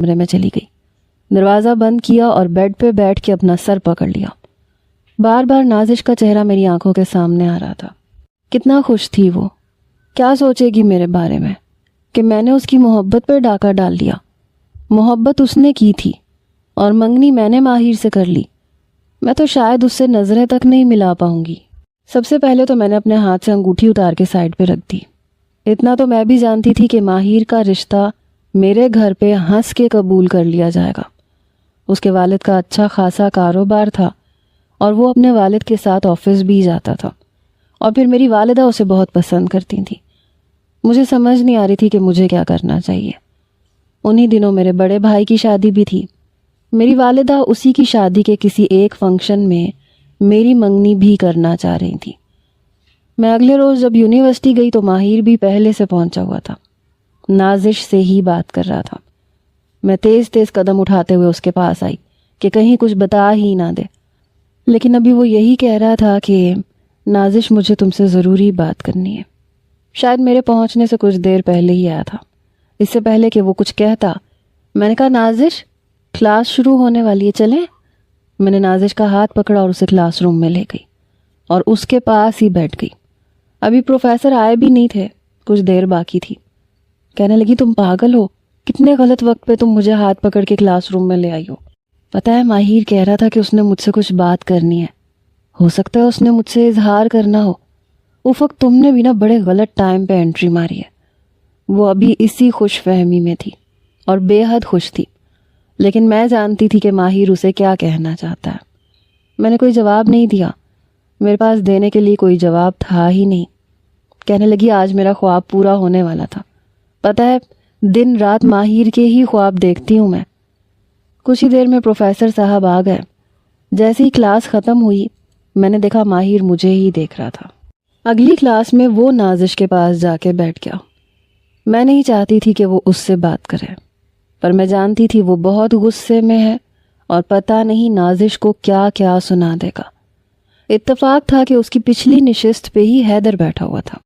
کمرے میں چلی گئی، دروازہ بند کیا اور بیڈ پہ بیٹھ کے اپنا سر پکڑ لیا۔ بار بار نازش کا چہرہ میری آنکھوں کے سامنے آ رہا تھا۔ کتنا خوش تھی وہ، کیا سوچے گی میرے بارے میں کہ میں نے اس کی محبت پر ڈاکہ ڈال دیا۔ محبت اس نے کی تھی اور منگنی میں نے ماہر سے کر لی۔ میں تو شاید اس سے نظریں تک نہیں ملا پاؤں گی۔ سب سے پہلے تو میں نے اپنے ہاتھ سے انگوٹھی اتار کے سائڈ پہ رکھ دی۔ اتنا تو میں بھی جانتی تھی کہ ماہر کا رشتہ میرے گھر پہ ہنس کے قبول کر لیا جائے گا۔ اس کے والد کا اچھا خاصا کاروبار تھا اور وہ اپنے والد کے ساتھ آفس بھی جاتا تھا، اور پھر میری والدہ اسے بہت پسند کرتی تھیں۔ مجھے سمجھ نہیں آ رہی تھی کہ مجھے کیا کرنا چاہیے۔ انہی دنوں میرے بڑے بھائی کی شادی بھی تھی۔ میری والدہ اسی کی شادی کے کسی ایک فنکشن میں میری منگنی بھی کرنا چاہ رہی تھی۔ میں اگلے روز جب یونیورسٹی گئی تو ماہر بھی پہلے سے پہنچا ہوا تھا، نازش سے ہی بات کر رہا تھا۔ میں تیز تیز قدم اٹھاتے ہوئے اس کے پاس آئی کہ کہیں کچھ بتا ہی نہ دے، لیکن ابھی وہ یہی کہہ رہا تھا کہ نازش مجھے تم سے ضروری بات کرنی ہے۔ شاید میرے پہنچنے سے کچھ دیر پہلے ہی آیا تھا۔ اس سے پہلے کہ وہ کچھ کہتا میں نے کہا نازش کلاس شروع ہونے والی ہے، چلیں؟ میں نے نازش کا ہاتھ پکڑا اور اسے کلاس روم میں لے گئی اور اس کے پاس ہی بیٹھ گئی۔ ابھی پروفیسر آئے بھی نہیں تھے، کچھ دیر باقی تھی۔ کہنے لگی تم پاگل ہو، کتنے غلط وقت پہ تم مجھے ہاتھ پکڑ کے کلاس روم میں لے آئی ہو۔ پتہ ہے ماہر کہہ رہا تھا کہ اس نے مجھ سے کچھ بات کرنی ہے، ہو سکتا ہے اس نے مجھ سے اظہار کرنا ہو۔ اس وقت تم نے بھی نا بڑے غلط ٹائم پہ انٹری ماری ہے۔ وہ ابھی اسی خوش فہمی میں تھی اور بے حد خوش تھی، لیکن میں جانتی تھی کہ ماہر اسے کیا کہنا چاہتا ہے۔ میں نے کوئی جواب نہیں دیا، میرے پاس دینے کے لیے کوئی جواب تھا ہی نہیں۔ کہنے لگی آج میرا خواب پورا ہونے والا تھا، پتہ ہے دن رات ماہر کے ہی خواب دیکھتی ہوں میں۔ کچھ ہی دیر میں پروفیسر صاحب آ گئے۔ جیسے ہی کلاس ختم ہوئی میں نے دیکھا ماہر مجھے ہی دیکھ رہا تھا۔ اگلی کلاس میں وہ نازش کے پاس جا کے بیٹھ گیا۔ میں نہیں چاہتی تھی کہ وہ اس سے بات کرے، پر میں جانتی تھی وہ بہت غصے میں ہے اور پتہ نہیں نازش کو کیا کیا سنا دے گا۔ اتفاق تھا کہ اس کی پچھلی نشست پہ ہی حیدر بیٹھا ہوا تھا۔